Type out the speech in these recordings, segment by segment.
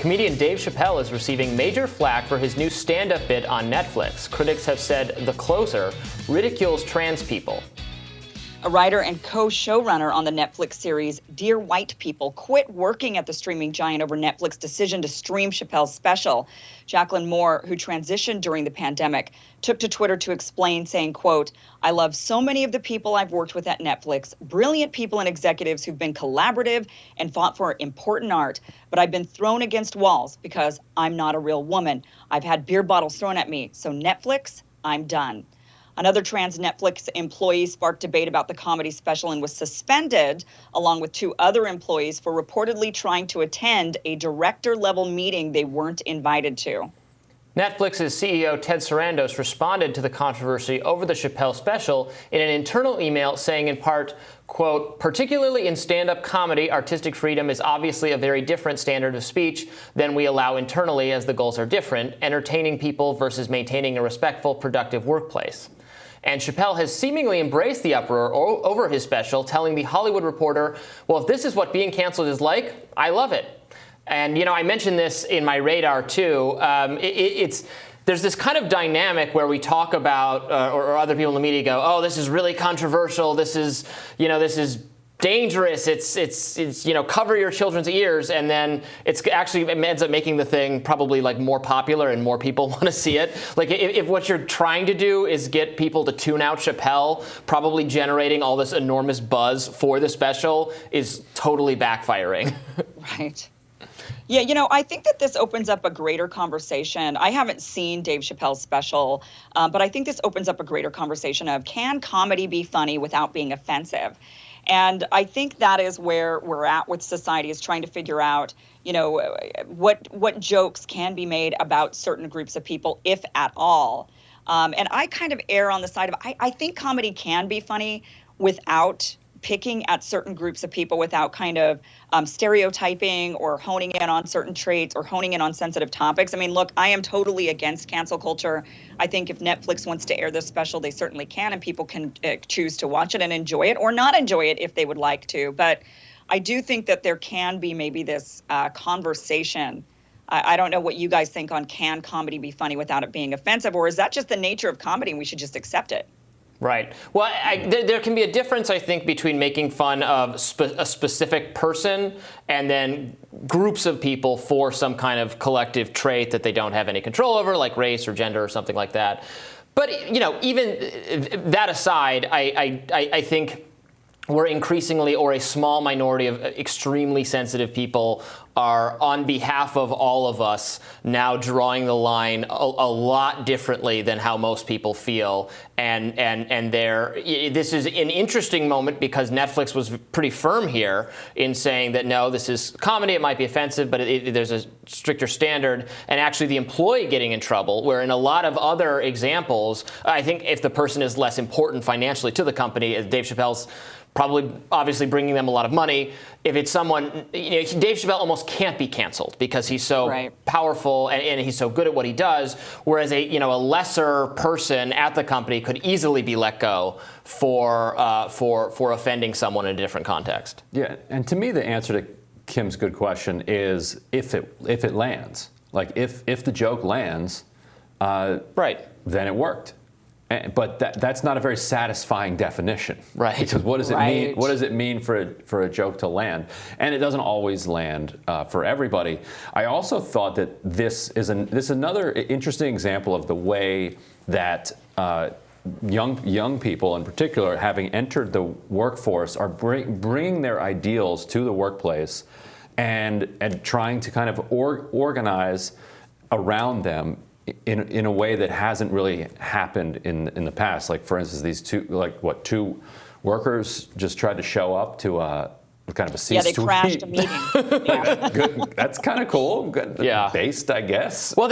Comedian Dave Chappelle is receiving major flack for his new stand-up bit on Netflix. Critics have said The Closer ridicules trans people. A writer and co-showrunner on the Netflix series Dear White People quit working at the streaming giant over Netflix's decision to stream Chappelle's special. Jacqueline Moore, who transitioned during the pandemic, took to Twitter to explain, saying, quote, "I love so many of the people I've worked with at Netflix, brilliant people and executives who've been collaborative and fought for important art, but I've been thrown against walls because I'm not a real woman. I've had beer bottles thrown at me. So Netflix, I'm done." Another trans Netflix employee sparked debate about the comedy special and was suspended, along with two other employees, for reportedly trying to attend a director-level meeting they weren't invited to. Netflix's CEO Ted Sarandos responded to the controversy over the Chappelle special in an internal email saying in part, quote, "Particularly in stand-up comedy, artistic freedom is obviously a very different standard of speech than we allow internally as the goals are different, entertaining people versus maintaining a respectful, productive workplace." And Chappelle has seemingly embraced the uproar over his special, telling The Hollywood Reporter, "Well, if this is what being canceled is like, I love it." And, you know, I mentioned this in my radar, too. There's this kind of dynamic where we talk about, or other people in the media go, "Oh, this is really controversial. This is dangerous. It's cover your children's ears," and then it ends up making the thing probably like more popular and more people want to see it. Like if what you're trying to do is get people to tune out Chappelle, probably generating all this enormous buzz for the special is totally backfiring. Right. Yeah, I think that this opens up a greater conversation. I haven't seen Dave Chappelle's special, but I think this opens up a greater conversation of, can comedy be funny without being offensive? And I think that is where we're at with society, is trying to figure out, what jokes can be made about certain groups of people, if at all. And I kind of err on the side of, I think comedy can be funny without picking at certain groups of people, without kind of stereotyping or honing in on certain traits or honing in on sensitive topics. I mean, look, I am totally against cancel culture. I think if Netflix wants to air this special, they certainly can, and people can choose to watch it and enjoy it or not enjoy it if they would like to. But I do think that there can be maybe this conversation. I don't know what you guys think on, can comedy be funny without it being offensive, or is that just the nature of comedy and we should just accept it? Right. Well, there can be a difference, I think, between making fun of a specific person and then groups of people for some kind of collective trait that they don't have any control over, like race or gender or something like that. But, even that aside, I think we're increasingly, or a small minority of extremely sensitive people are, on behalf of all of us, now drawing the line a lot differently than how most people feel. And this is an interesting moment because Netflix was pretty firm here in saying that, no, this is comedy, it might be offensive, but there's a stricter standard. And actually the employee getting in trouble, where in a lot of other examples, I think if the person is less important financially to the company, as Dave Chappelle's probably obviously bringing them a lot of money. If it's someone, Dave Chappelle almost can't be canceled because he's so powerful and he's so good at what he does. Whereas a lesser person at the company could easily be let go for offending someone in a different context. Yeah, and to me, the answer to Kim's good question is if it lands. Like if the joke lands, then it worked. But that's not a very satisfying definition, right? Because what does it mean? What does it mean for a joke to land? And it doesn't always land for everybody. I also thought that this is another interesting example of the way that young people, in particular, having entered the workforce, are bringing their ideals to the workplace and trying to kind of organize around them in a way that hasn't really happened in the past. Like, for instance, these two workers just tried to show up to kind of a C-suite. Yeah, they crashed a meeting. Yeah. Good. That's kind of cool. Good. Yeah. Based, I guess. Well,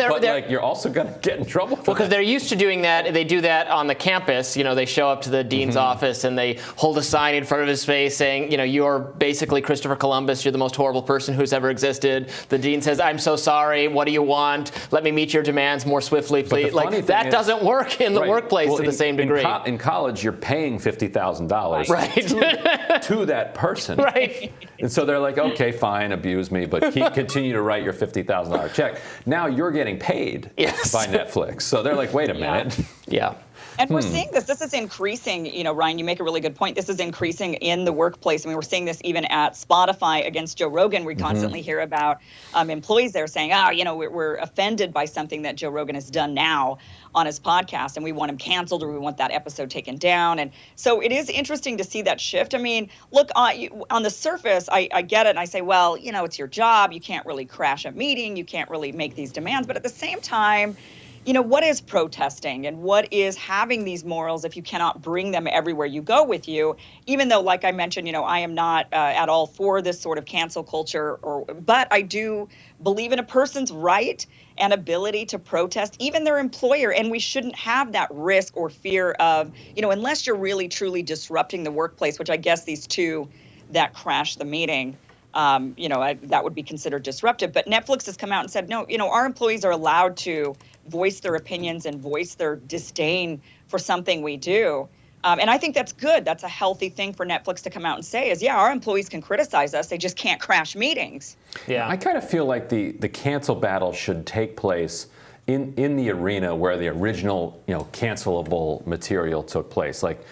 you're also going to get in trouble for because they're used to doing that. They do that on the campus. They show up to the dean's office and they hold a sign in front of his face saying, you're basically Christopher Columbus. You're the most horrible person who's ever existed. The dean says, "I'm so sorry. What do you want? Let me meet your demands more swiftly, please." Like, that doesn't work in the workplace to the same degree. In college, you're paying $50,000 to that person. Right. Right. And so they're like, okay, fine, abuse me, but continue to write your $50,000 check. Now you're getting paid by Netflix. So they're like, wait a minute. Yeah. And we're seeing this. This is increasing. Ryan, you make a really good point. This is increasing in the workplace. I mean, we're seeing this even at Spotify against Joe Rogan. We constantly hear about employees there saying, we're offended by something that Joe Rogan has done now on his podcast, and we want him canceled or we want that episode taken down. And so it is interesting to see that shift. I mean, look, on the surface, I get it. And I say, well, it's your job. You can't really crash a meeting. You can't really make these demands. But at the same time, what is protesting and what is having these morals if you cannot bring them everywhere you go with you? Even though, like I mentioned, I am not at all for this sort of cancel culture, but I do believe in a person's right and ability to protest, even their employer. And we shouldn't have that risk or fear of, unless you're really truly disrupting the workplace, which I guess these two that crashed the meeting, that would be considered disruptive. But Netflix has come out and said, no, our employees are allowed to voice their opinions and voice their disdain for something we do. And I think that's good. That's a healthy thing for Netflix to come out and say is, our employees can criticize us. They just can't crash meetings. Yeah. I kind of feel like the cancel battle should take place in the arena where the original, cancelable material took place. Like,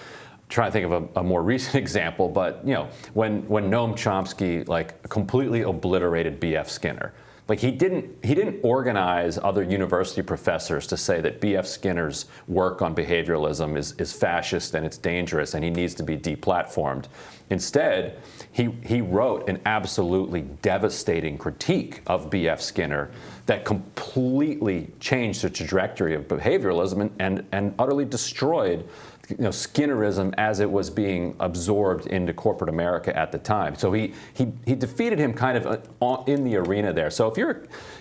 trying to think of a more recent example, but when Noam Chomsky completely obliterated B.F. Skinner. He didn't organize other university professors to say that B.F. Skinner's work on behavioralism is fascist and it's dangerous and he needs to be deplatformed. Instead, he wrote an absolutely devastating critique of B.F. Skinner that completely changed the trajectory of behavioralism and utterly destroyed Skinnerism as it was being absorbed into corporate America at the time. So he defeated him kind of in the arena there. So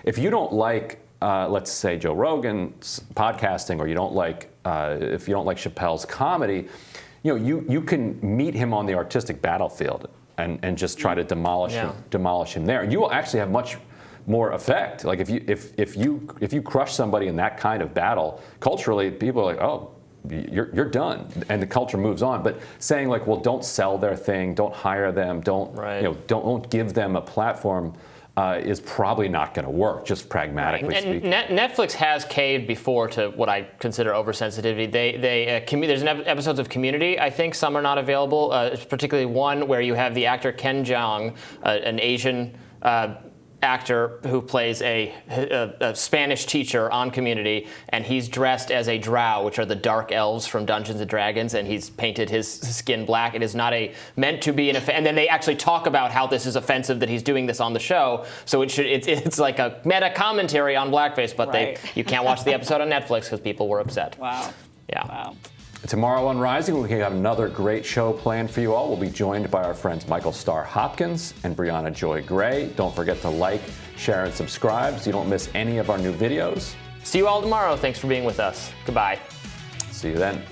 if you don't like let's say Joe Rogan's podcasting, or you don't like if you don't like Chappelle's comedy, you can meet him on the artistic battlefield and just try to demolish him there. You will actually have much more effect. Like if you crush somebody in that kind of battle, culturally people are like, oh, you're done, and the culture moves on. But saying well, don't sell their thing, don't hire them, don't give them a platform is probably not going to work, just pragmatically speaking. Netflix has caved before to what I consider oversensitivity. There's episodes of Community. I think some are not available. Particularly one where you have the actor Ken Jeong, an Asian actor who plays a Spanish teacher on Community, and he's dressed as a drow, which are the dark elves from Dungeons and Dragons, and he's painted his skin black. It is not meant to be and then they actually talk about how this is offensive that he's doing this on the show. So it's like a meta commentary on blackface, but you can't watch the episode on Netflix because people were upset. Wow. Yeah. Wow. Tomorrow on Rising, we have another great show planned for you all. We'll be joined by our friends Michael Starr Hopkins and Brianna Joy Gray. Don't forget to like, share, and subscribe so you don't miss any of our new videos. See you all tomorrow. Thanks for being with us. Goodbye. See you then.